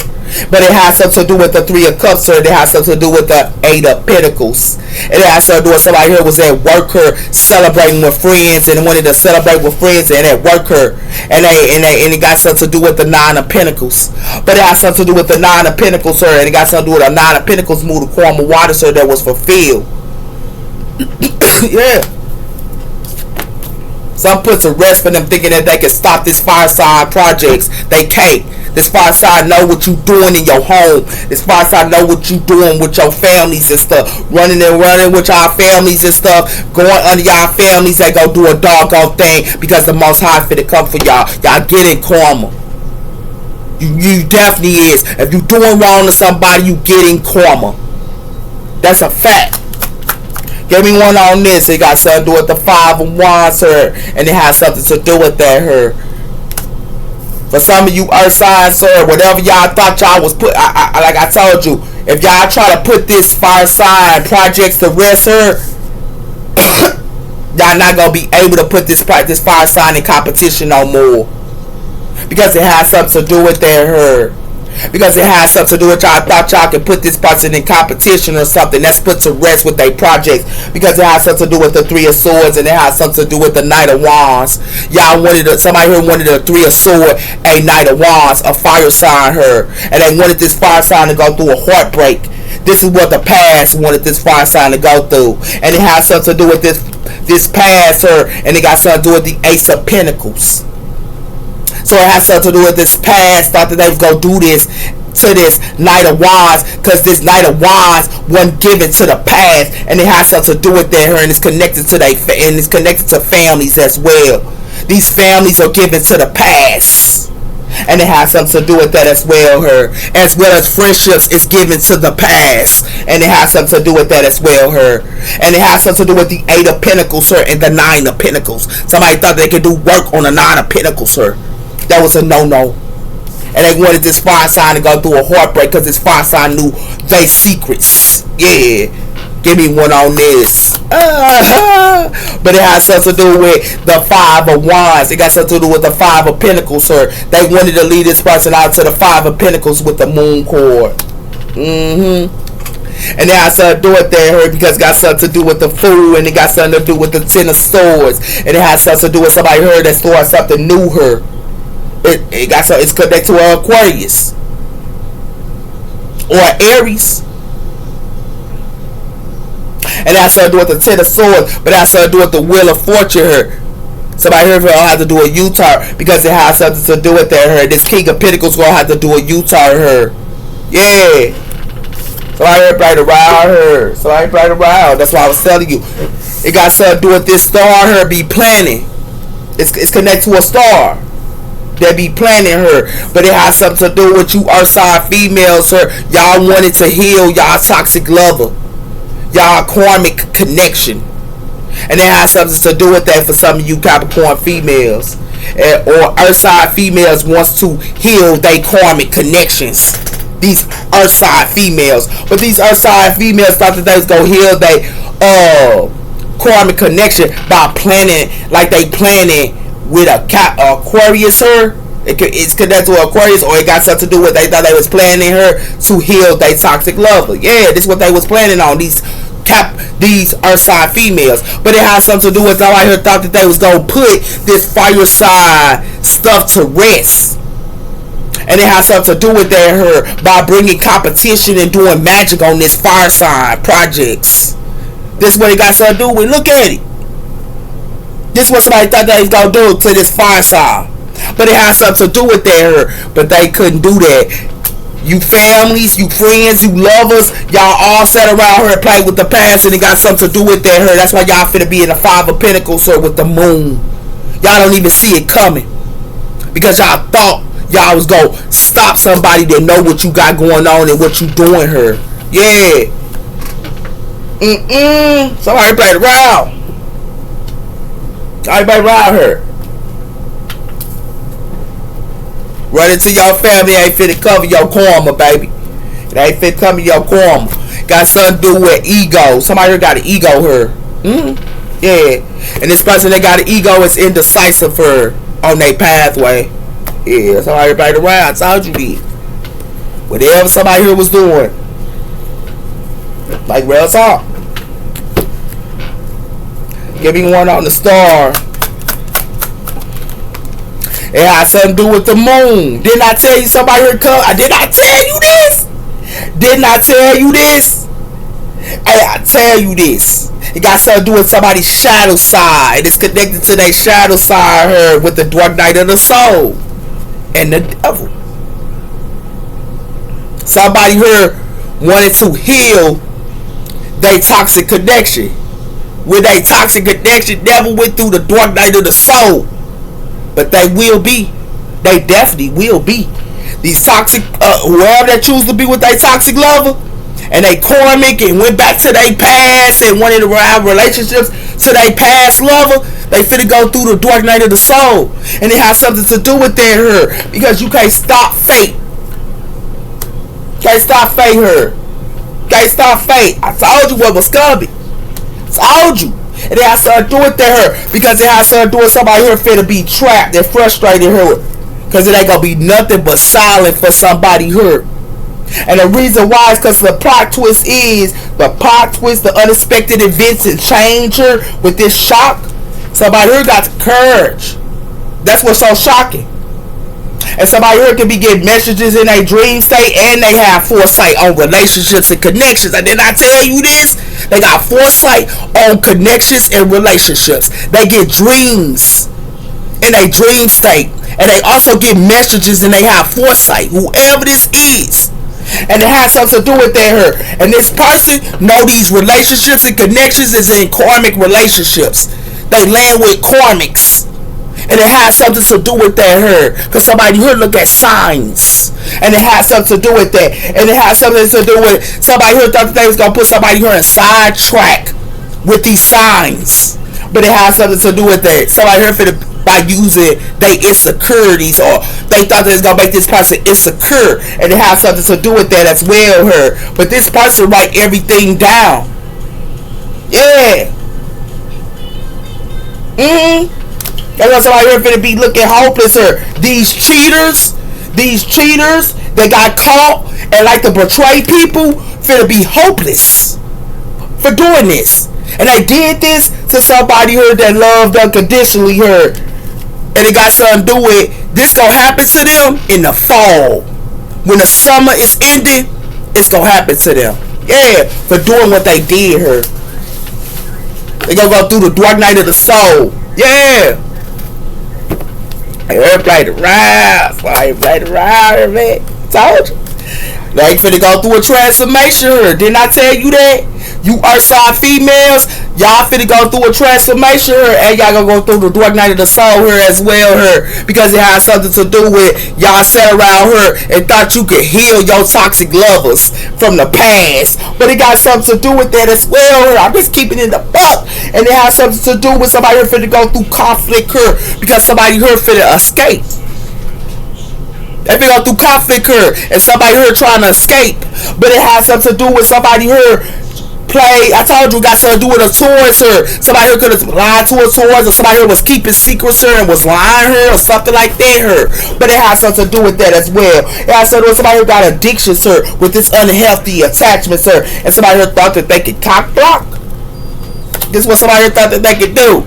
But it has something to do with the Three of Cups her. It has something to do with the Eight of Pentacles. And it has something to do with somebody here was at work her celebrating with friends and wanted to celebrate with friends and at work her. And it got something to do with the Nine of Pentacles. But it has something to do with the Nine of Pentacles her. And it got something to do with the Nine of Pentacles move, the Queen of Waters her that was fulfilled. Yeah. Some put to rest for them thinking that they can stop this fireside projects. They can't. This fireside know what you doing in your home. This fireside know what you doing with your families and stuff. Running with y'all families and stuff. Going under y'all families, they go do a doggone thing because the Most High finna come for y'all. Y'all getting karma. You definitely is. If you doing wrong to somebody, you getting karma. That's a fact. Give me one on this. It got something to do with the Five of Wands her. And it has something to do with that her. For some of you earth signs sir, whatever y'all thought y'all was put, like I told you, if y'all try to put this fire sign projects to rest her, y'all not gonna be able to put this fire sign in competition no more. Because it has something to do with that her. Because it has something to do with y'all thought y'all could put this person in competition or something. That's put to rest with their projects. Because it has something to do with the Three of Swords and it has something to do with the Knight of Wands. Y'all wanted somebody here wanted a Three of Swords, a Knight of Wands, a fire sign her. And they wanted this fire sign to go through a heartbreak. This is what the past wanted this fire sign to go through. And it has something to do with this past her. And it got something to do with the Ace of Pentacles. So it has something to do with this past. Thought that they was going to do this to this Knight of Wands. Because this Knight of Wands wasn't given to the past. And it has something to do with that. And it's connected to and it's connected to families as well. These families are given to the past. And it has something to do with that as well her. As well as friendships is given to the past. And it has something to do with that as well her. And it has something to do with the Eight of Pentacles her and the Nine of Pentacles. Somebody thought they could do work on the Nine of Pentacles her. That was a no-no. And they wanted this fire sign to go through a heartbreak because this fire sign knew they secrets. Yeah. Give me one on this. But it has something to do with the Five of Wands. It got something to do with the Five of Pentacles, sir. They wanted to lead this person out to the Five of Pentacles with the Moon cord. And it has something to do with that because it got something to do with the Fool. And it got something to do with the Ten of Swords. And it has something to do with somebody heard that started something new her. It got something, it's connected to an Aquarius or an Aries. And it has something to do with the Ten of Swords, but it has something to do with the Wheel of Fortune here. Somebody here will have to do a U-turn because it has something to do with that here. This King of Pentacles gonna have to do a U-turn here. Yeah. Somebody here played around here. Somebody played around. That's why I was telling you. It got something to do with this star here be planning. It's connected to a star. that be planning her, but it has something to do with you earth sign females. Her, y'all wanted to heal y'all toxic lover, y'all karmic connection, and it has something to do with that for some of you Capricorn females, or earth sign females wants to heal their karmic connections. These earth sign females, but these earth sign females thought that they was gonna heal their karmic connection by planning like they planning with a Aquarius. Her, it's connected to Aquarius, or it got something to do with they thought they was planning her to heal their toxic lover. Yeah, this is what they was planning on, these earth sign females. But it has something to do with somebody who thought that they was gonna put this fire sign stuff to rest, and it has something to do with that her by bringing competition and doing magic on this fire sign projects. This is what it got something to do with. Look at it. This is what somebody thought they was gonna do to this fire sign, but it has something to do with that her. But they couldn't do that. You families, you friends, you lovers, y'all all sat around her and played with the past, and it got something to do with that her. That's why y'all finna be in the 5 of Pentacles, her, with the moon. Y'all don't even see it coming because y'all thought y'all was gonna stop somebody that know what you got going on and what you doing her. Yeah. Somebody played around. Everybody around her. Run into your family ain't fit to cover your karma, baby. It ain't fit to cover your karma. Got something to do with ego. Somebody here got an ego her. Yeah. And this person that got an ego is indecisive her on their pathway. Yeah, somebody played around. I told you did. Whatever somebody here was doing. Like real talk. Give me one on the star. It has something to do with the moon. Didn't I tell you somebody here come? Did I tell you this? Didn't I tell you this? Hey, I tell you this. It got something to do with somebody's shadow side. It's connected to their shadow side here with the dark night of the soul and the devil. Somebody here wanted to heal their toxic connection. With a toxic connection, devil went through the dark night of the soul. But they will be. They definitely will be. These toxic, whoever that choose to be with their toxic lover, and they karmic and went back to their past and wanted to have relationships to their past lover, they finna go through the dark night of the soul. And it has something to do with that her. Because you can't stop fate. Can't stop fate her. Can't stop fate. I told you what was coming. Told you. And it has something to do with her because it has something to do with somebody here finna be trapped and frustrated her because it ain't gonna be nothing but silent for somebody here. And the reason why is because the plot twist, the unexpected events and change her with this shock. Somebody here got the courage. That's what's so shocking. And somebody here can be getting messages in their dream state, and they have foresight on relationships and connections. And did I tell you this? They got foresight on connections and relationships. They get dreams in a dream state, and they also get messages, and they have foresight. Whoever this is, and it has something to do with her. And this person know these relationships and connections is in karmic relationships. They land with karmics. And it has something to do with that her. Because somebody here look at signs. And it has something to do with that. And it has something to do with somebody here thought that they was going to put somebody here in sidetrack with these signs. But it has something to do with that. Somebody here for by using their insecurities, or they thought that it's going to make this person insecure. And it has something to do with that as well her. But this person write everything down. Yeah. That's why somebody here finna be looking hopeless here. These cheaters that got caught and like to betray people finna be hopeless for doing this. And they did this to somebody here that loved unconditionally here. And it got something to do with this gonna happen to them in the fall. When the summer is ending, it's gonna happen to them. Yeah, for doing what they did here. They gonna go through the dark night of the soul. Yeah. I played around. I played around, man. Told you. They finna go through a transformation here. Didn't I tell you that? You earth sign females, y'all finna go through a transformation here, and y'all gonna go through the dark night of the soul here as well here, because it has something to do with y'all sat around here and thought you could heal your toxic lovers from the past, but it got something to do with that as well here. I'm just keeping it in the buck, and it has something to do with somebody here finna go through conflict here, because somebody here finna escape. They been going through conflict here, and somebody here trying to escape, but it has something to do with somebody here play. I told you, got something to do with a Taurus her. Somebody here could have lied to a Taurus, or somebody here was keeping secrets her and was lying her, or something like that her. But it has something to do with that as well. It has something to do with somebody who got addictions her, with this unhealthy attachments her, and somebody here thought that they could cock block. This is what somebody here thought that they could do.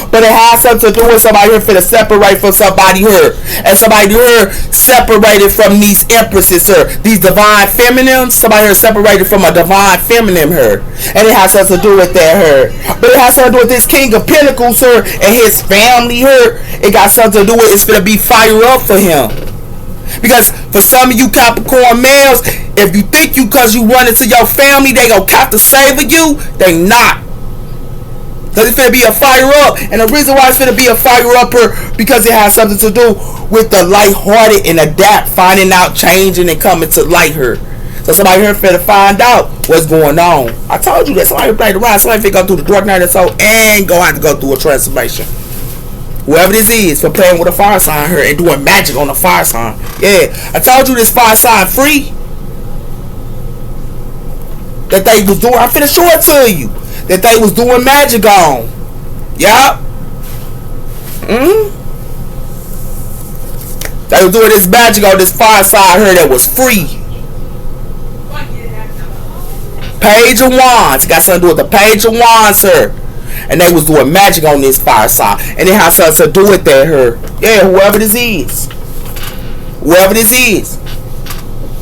But it has something to do with somebody here finna separate from somebody here, and somebody here separated from these empresses here, these divine feminines. Somebody here separated from a divine feminine here, and it has something to do with that here. But it has something to do with this King of Pentacles here and his family here. It got something to do with it's finna be fire up for him. Because for some of you Capricorn males, if you think you cause you run into your family they gonna have to save you, they not. Because it's going to be a fire up. And the reason why it's going to be a fire upper, because it has something to do with the lighthearted and adapt, finding out, changing, and coming to light here. So somebody here finna find out what's going on. I told you that somebody played around. Somebody finna go through the dark night or so and go have to go through a transformation. Whoever this is for playing with a fire sign here and doing magic on a fire sign. Yeah, I told you this fire sign free. That they was doing. I'm finna show it to you. That they was doing magic on. Yup. They was doing this magic on this fire sign here that was free. Page of Wands. Got something to do with the Page of Wands here. And they was doing magic on this fire sign. And it has something to do with that here. Yeah, whoever this is. Whoever this is.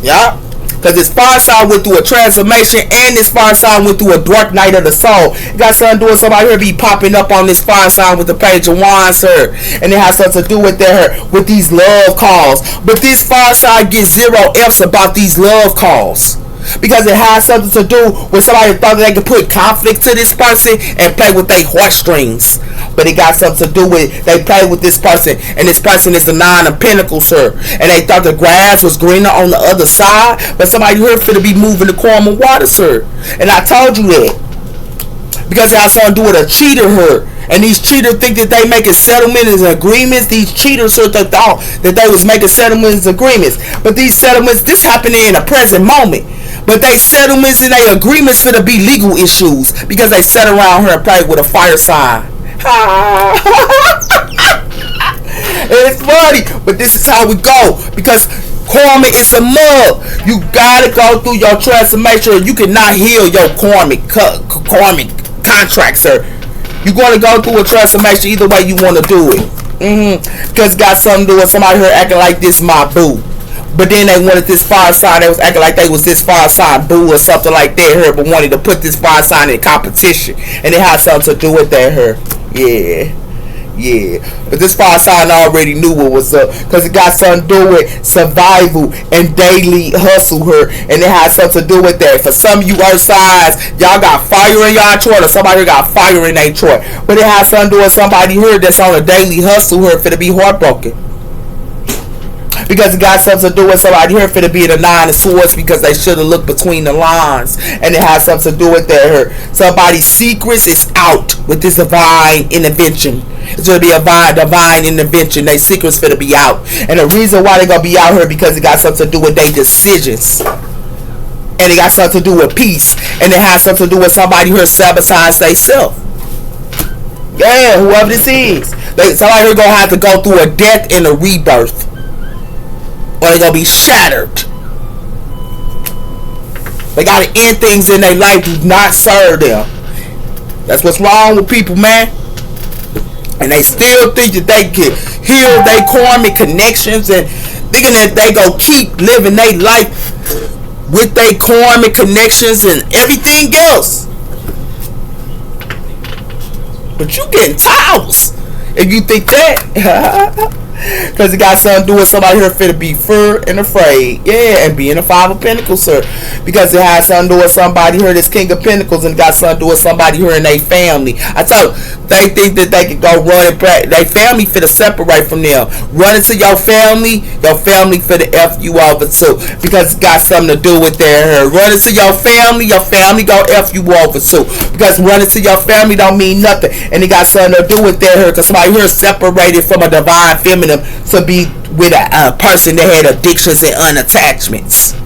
Yup. Because this fire sign went through a transformation, and this fire sign went through a dark night of the soul. It got something to do with somebody here be popping up on this fire sign with the Page of Wands here. And it has something to do with that here, with these love calls. But this fire sign gets 0 F's about these love calls. Because it has something to do with somebody thought that they could put conflict to this person and play with their heartstrings. But it got something to do with they play with this person, and this person is the 9 of Pentacles, sir. And they thought the grass was greener on the other side, but somebody here finna be moving the calm water, sir. And I told you that. Because it has something to do with a cheater here. And these cheaters think that they making settlements and agreements. These cheaters thought that they was making settlements and agreements. But these settlements, this happening in a present moment. But they settlements and they agreements for to be legal issues. Because they sat around here and played with a fire sign. It's funny, but this is how we go. Because karma is a mug. You gotta go through your transformation. You cannot heal your karmic contracts, sir. You're going to go through a transformation either way you want to do it. Because it got something to do with somebody here acting like this my boo. But then they wanted this fire sign. They was acting like they was this fire sign boo or something like that here. But wanted to put this fire sign in competition. And it had something to do with that here. Yeah. Yeah, but this fire sign already knew what was up, because it got something to do with survival and daily hustle here, and it has something to do with that. For some of you earth signs, y'all got fire in y'all chart, or somebody got fire in their chart, but it has something to do with somebody here that's on a daily hustle here for to be heartbroken. Because it got something to do with somebody here for to be in the 9 of Swords, because they should have looked between the lines. And it has something to do with that here. Somebody's secrets is out with this divine intervention. It's going to be a divine intervention. Their secrets for to be out. And the reason why they're going to be out here, because it got something to do with their decisions. And it got something to do with peace. And it has something to do with somebody here sabotage themselves. Yeah, whoever this is. Somebody here going to have to go through a death and a rebirth. Or they're going to be shattered. They got to end things in their life do not serve them. That's what's wrong with people, man. And they still think that they can heal their karmic connections, and thinking that they go keep living their life with their karmic connections and everything else. But you getting towels if you think that. Because it got something to do with somebody here fit to be fear and afraid. Yeah, and being a Five of Pentacles, sir. Because it has something to do with somebody here that's King of Pentacles, and got something to do with somebody here in their family. I told you, they think that they can go run and pray. Their family fit to separate from them. Run into your family fit to F you over too. Because it got something to do with their hair. Run into your family go F you over too. Because running to your family don't mean nothing. And it got something to do with their hair. Because somebody here separated from a divine feminine to be with a person that had addictions and unattachments.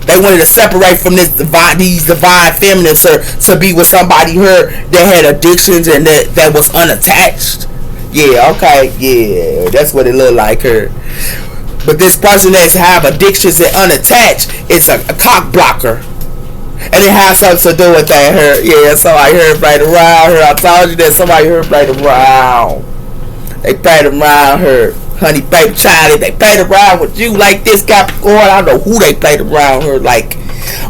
They wanted to separate from these divine feminines to be with somebody here that had addictions and that was unattached. Yeah, okay, yeah, that's what it looked like her. But this person that have addictions and unattached is a cock blocker. And it has something to do with that her. Yeah, somebody here played around her. I told you that somebody here played around. They played around her. Honey, baby, child, they played around with you like this, Capricorn. I don't know who they played around her like.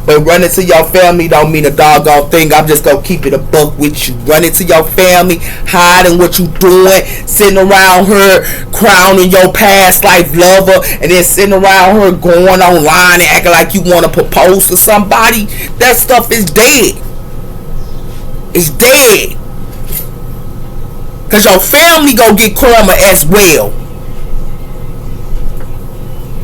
But running to your family don't mean a doggone thing. I'm just going to keep it a buck with you. Running to your family, hiding what you doing, sitting around her, crowning your past life lover, and then sitting around her going online and acting like you want to propose to somebody. That stuff is dead. It's dead. Because your family go get karma as well.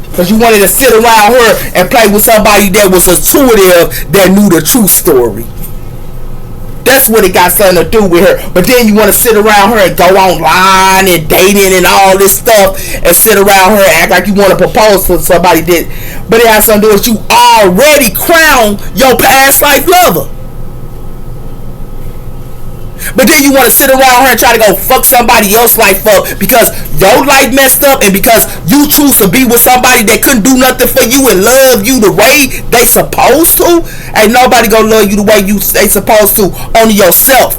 Because you wanted to sit around her and play with somebody that was intuitive that knew the true story. That's what it got something to do with her. But then you want to sit around her and go online and dating and all this stuff and sit around her and act like you want to propose to somebody that. But it has something to do with you already crowned your past life lover. But then you want to sit around her and try to go fuck somebody else's life up because your life messed up and because you choose to be with somebody that couldn't do nothing for you and love you the way they supposed to. Ain't nobody gonna love you the way they supposed to, only yourself.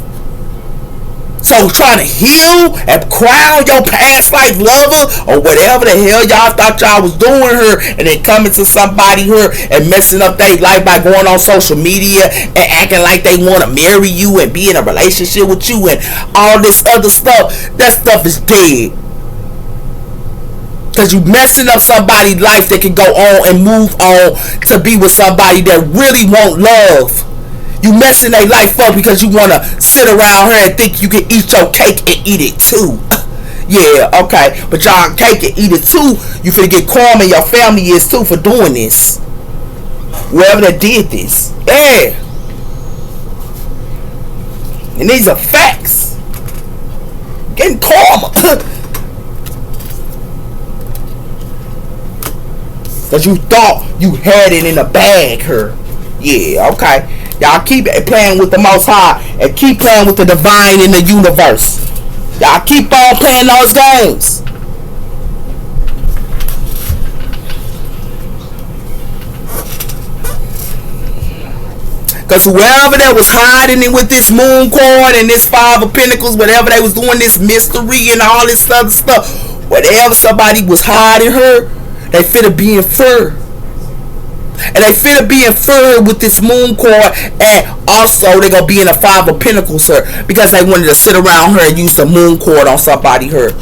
So trying to heal and crown your past life lover or whatever the hell y'all thought y'all was doing her, and then coming to somebody here and messing up their life by going on social media and acting like they want to marry you and be in a relationship with you and all this other stuff. That stuff is dead. Because you messing up somebody's life that can go on and move on to be with somebody that really want love. You messing their life up because you want to sit around here and think you can eat your cake and eat it too. Yeah, okay. But y'all cake and eat it too. You finna get karma, and your family is too for doing this. Whoever that did this. Yeah. And these are facts. Getting karma. Because you thought you had it in a bag here. Yeah, okay. Y'all keep playing with the Most High and keep playing with the divine in the universe. Y'all keep on playing those games. Because whoever that was hiding it with this moon card and this Five of Pentacles, whatever they was doing, this mystery and all this other stuff, whatever somebody was hiding her, they finna be in fur. And they finna be in fur with this moon card, and also they gonna be in a Five of Pentacles her because they wanted to sit around her and use the moon card on somebody her.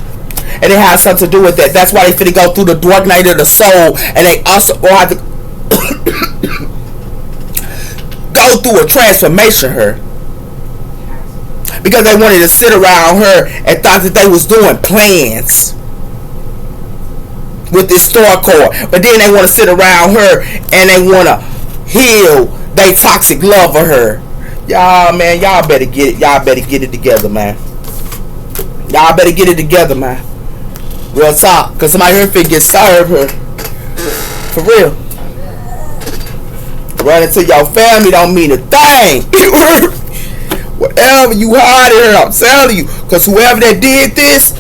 And it has something to do with that. That's why they finna go through the dark night of the soul, and they also have to go through a transformation her. Because they wanted to sit around her and thought that they was doing plans with this star card, but then they want to sit around her and they want to heal they toxic love of her. Y'all, man, y'all better get it. Y'all better get it together, man. Y'all better get it together, man. Real talk, because somebody here finna get served her. For real. Running to your family don't mean a thing. Whatever you hide her, I'm telling you, because whoever that did this,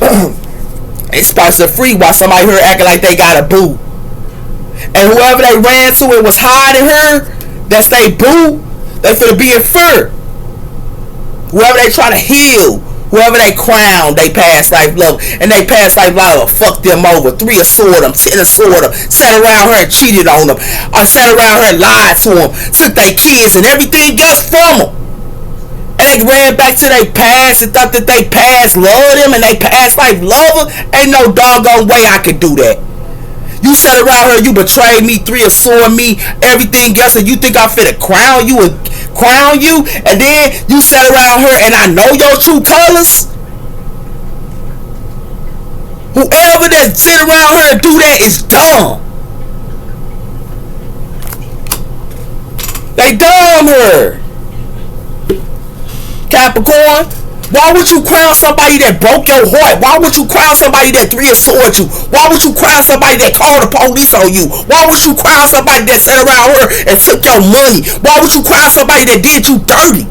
they supposed to free while somebody here acting like they got a boo. And whoever they ran to and was hiding her, that's they boo, they finna be in fur. Whoever they try to heal, whoever they crown, they past life love, and they past life love fucked them over, 3 assault them, 10 assault them, sat around her and cheated on them, or sat around her and lied to them, took their kids and everything else from them. And they ran back to their past and thought that they past loved them and they past life love them. Ain't no doggone way I could do that. You sat around here, you betrayed me, 3 of swords me, everything else, and you think I'm finna crown you, and then you sat around here and I know your true colors? Whoever that sit around here and do that is dumb. They dumb here. Capricorn, why would you crown somebody that broke your heart? Why would you crown somebody that 3 of swords you? Why would you crown somebody that called the police on you? Why would you crown somebody that sat around here and took your money? Why would you crown somebody that did you dirty?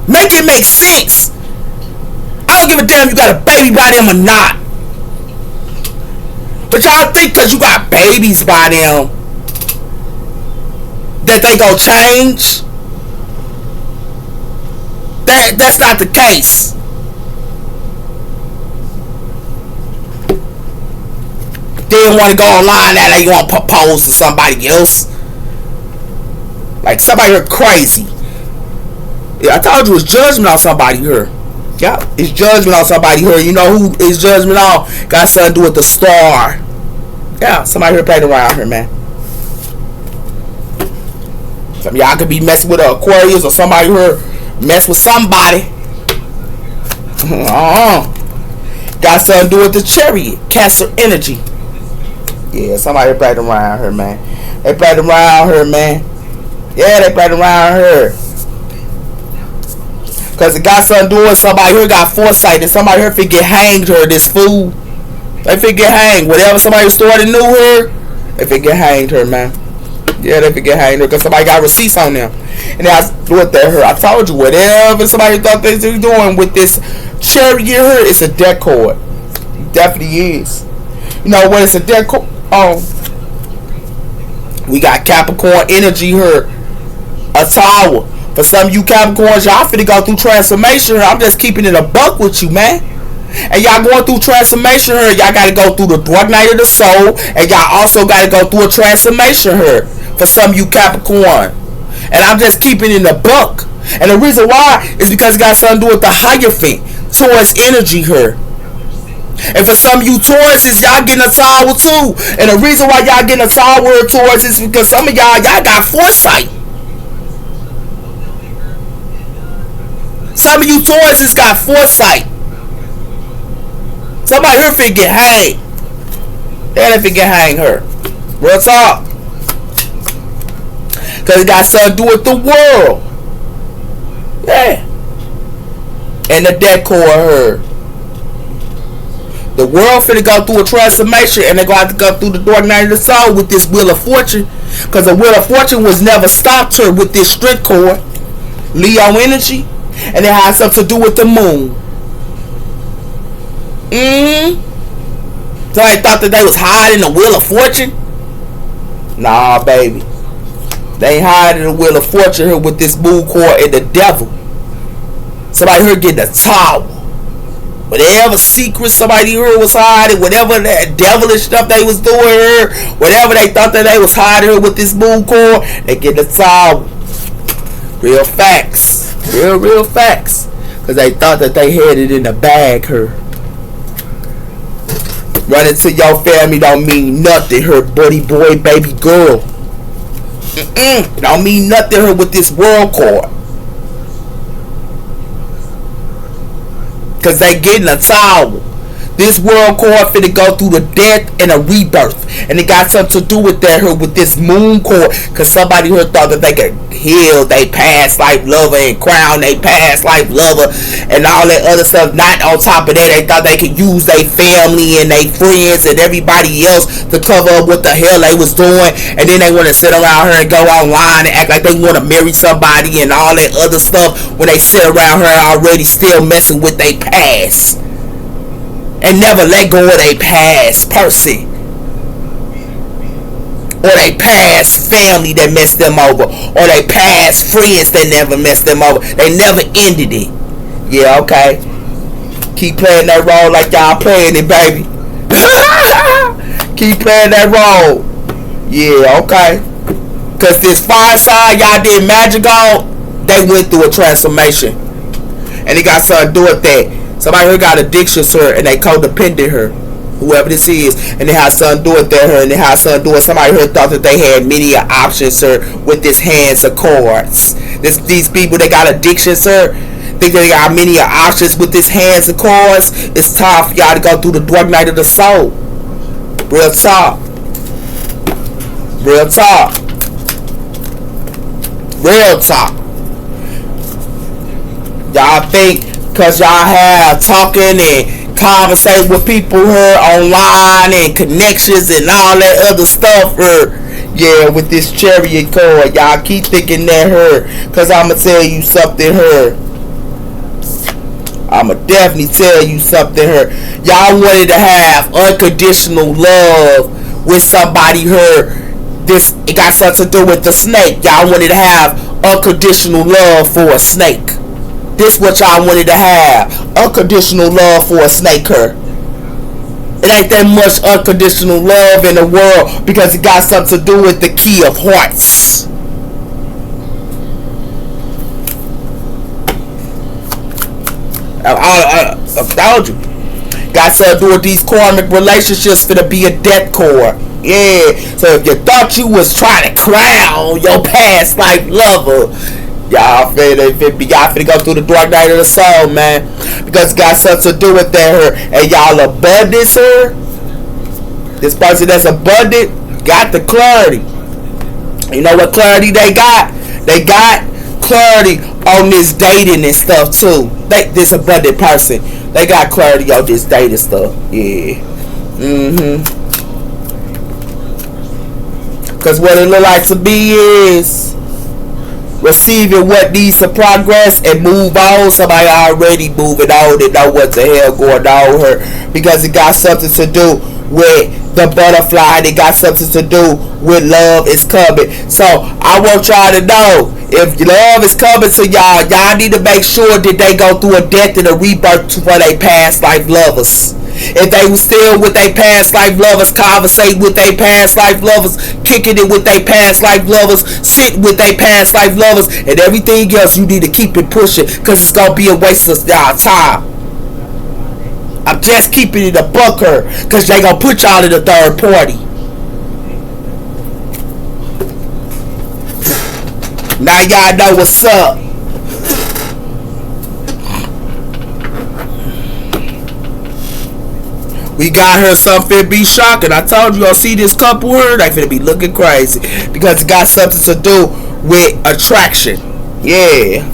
Make it make sense. I don't give a damn you got a baby by them or not. But y'all think because you got babies by them that they gon' change? That's not the case. Didn't want to go online that they want to propose to somebody else. Like somebody here crazy. Yeah, I told you it's judgment on somebody here. Yeah, it's judgment on somebody here. You know who is judgment on? Got something to do with the star. Yeah, somebody here played around here, man. Some of y'all could be messing with an Aquarius or somebody here mess with somebody. Got something to do with the Chariot, Cancer energy. Yeah, somebody played around here, man. They played around here, man. Yeah, they played around here. Because it got something to do with somebody here got foresight and somebody here finna get hanged her, this fool. They finna get hanged. Whatever somebody started knew her, they finna get hanged her, man. Yeah, they finna get hanged her because somebody got receipts on them. And I looked at her. I told you, whatever somebody thought they were doing with this Chariot here, it's a deck card. It definitely is. You know what? It's a deck card. We got Capricorn energy here. A tower. For some of you Capricorns, y'all finna go through transformation here. I'm just keeping it a buck with you, man. And y'all going through transformation here. Y'all got to go through the dark night of the soul. And y'all also got to go through a transformation here. For some of you Capricorn. And I'm just keeping it a buck. And the reason why is because it got something to do with the Hierophant. Taurus energy here. And for some of you Tauruses, y'all getting a tower too. And the reason why y'all getting a tower with Taurus is because some of y'all got foresight. Some of you Tauruses got foresight. Somebody here finna get hanged. They finna get hanged her. Real talk. Because it got something to do with the world. Yeah. And the decor her. The world finna go through a transformation and they're going to have to go through the dark night of the soul with this Wheel of Fortune. Because the Wheel of Fortune was never stopped her with this strict cord. Leo energy. And it has something to do with the moon. So they thought that they was hiding the Wheel of Fortune? Nah, baby. They ain't hiding the Wheel of Fortune here with this moon cord and the devil. Somebody here getting a tower. Whatever secret somebody here was hiding, whatever that devilish stuff they was doing here, whatever they thought that they was hiding here with this moon cord, they get the tower. Real facts. Real facts. Because they thought that they had it in the bag here. Running to your family don't mean nothing here, buddy boy, baby girl. Don't mean nothing here with this world card. Because they getting a tower. This world card finna go through the death and a rebirth. And it got something to do with that here with this moon card. Because somebody here thought that they could heal they past life lover and crown they past life lover and all that other stuff. Not on top of that, they thought they could use their family and their friends and everybody else to cover up what the hell they was doing. And then they want to sit around here and go online and act like they want to marry somebody and all that other stuff when they sit around here already still messing with their past. And never let go of their past person. Or their past family that messed them over. Or their past friends that never messed them over. They never ended it. Yeah, okay. Keep playing that role like y'all playing it, baby. Keep playing that role. Yeah, okay. Because this fire sign y'all did magic on, they went through a transformation, and it got something to do with that. Somebody here got addiction, sir, and they codependent her. Whoever this is, and they have something to do with that, her, and they have something to do with somebody here thought that they had many options, sir, with this hands of cards. These people, they got addiction, sir. Think they got many options with this hands of cards. It's time for y'all to go through the dark night of the soul. Real talk. Real talk. Real talk. Y'all think because y'all have talking and conversate with people here online and connections and all that other stuff her, yeah, with this chariot card, y'all keep thinking that her, because I'ma tell you something her. I'ma definitely tell you something her. Y'all wanted to have unconditional love with somebody her. This, it got something to do with the snake. Y'all wanted to have unconditional love for a snake. This what y'all wanted to have. Unconditional love for a snake her. It ain't that much unconditional love in the world because it got something to do with the key of hearts. I told you. Got something to do with these karmic relationships for to be a death cord. Yeah. So if you thought you was trying to crown your past life lover, y'all finna go through the dark night of the soul, man. Because it got something to do with that her. And y'all abundance her. This person that's abundant got the clarity. You know what clarity they got? They got clarity on this dating and stuff too. This abundant person, they got clarity on this dating stuff. Yeah. Because what it look like to me is receiving what needs to progress and move on. Somebody already moving on and know what the hell going on here, because it got something to do with the butterfly, and it got something to do with love is coming. So I want y'all to know, if love is coming to y'all need to make sure that they go through a death and a rebirth for their past life lovers. If they was still with their past life lovers, conversate with their past life lovers, kicking it with their past life lovers, sitting with their past life lovers, and everything else, you need to keep it pushing, because it's going to be a waste of y'all time. I'm just keeping it a bucker, because they going to put y'all in a third party. Now y'all know what's up. We got her something be shocking. I told you, I'll see this couple here, they finna be looking crazy, because it got something to do with attraction. Yeah.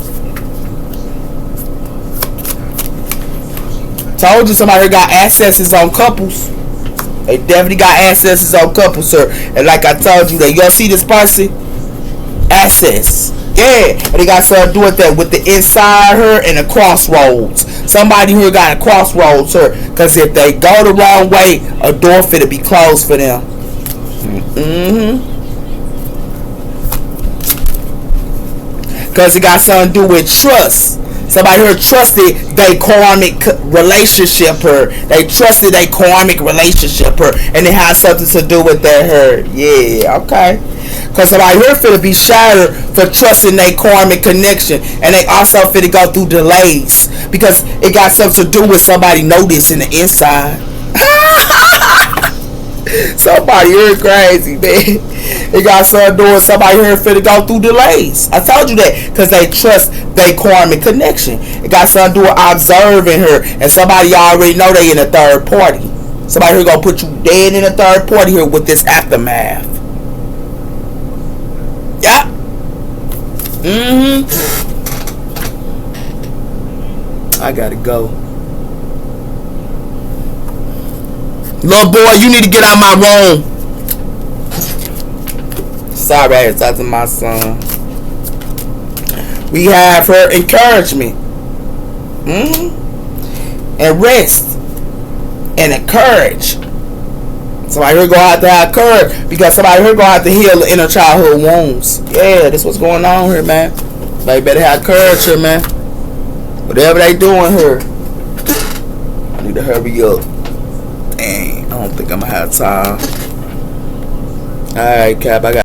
Told you somebody got accesses on couples. They definitely got accesses on couples, sir. And like I told you, that y'all see this person? Access. Yeah. And they got something to do with that, with the inside her and the crossroads. Somebody who got a crossroads, sir. Because if they go the wrong way, a door finna be closed for them. Because it got something to do with trust. Somebody here trusted they karmic relationship her. They trusted they karmic relationship her. And it has something to do with that her. Yeah, okay. Because somebody here finna be shattered for trusting they karmic connection. And they also finna go through delays. Because it got something to do with somebody noticing the inside. Somebody here crazy, man. It got something to do with somebody here finna go through delays. I told you that. Because they trust they karmic connection. It got something to do with observing her. And somebody already know they in a third party. Somebody here gonna put you dead in a third party here with this aftermath. Yeah. I gotta go. Little boy, you need to get out of my room. Sorry, I had to talk to my son. We have her encouragement. And rest. And encourage. Somebody here gonna have to have courage, because somebody here gonna have to heal the inner childhood wounds. Yeah, that's what's going on here, man. They better have courage here, man. Whatever they doing here, I need to hurry up. Dang, I don't think I'm gonna have time. Alright, Cap, I got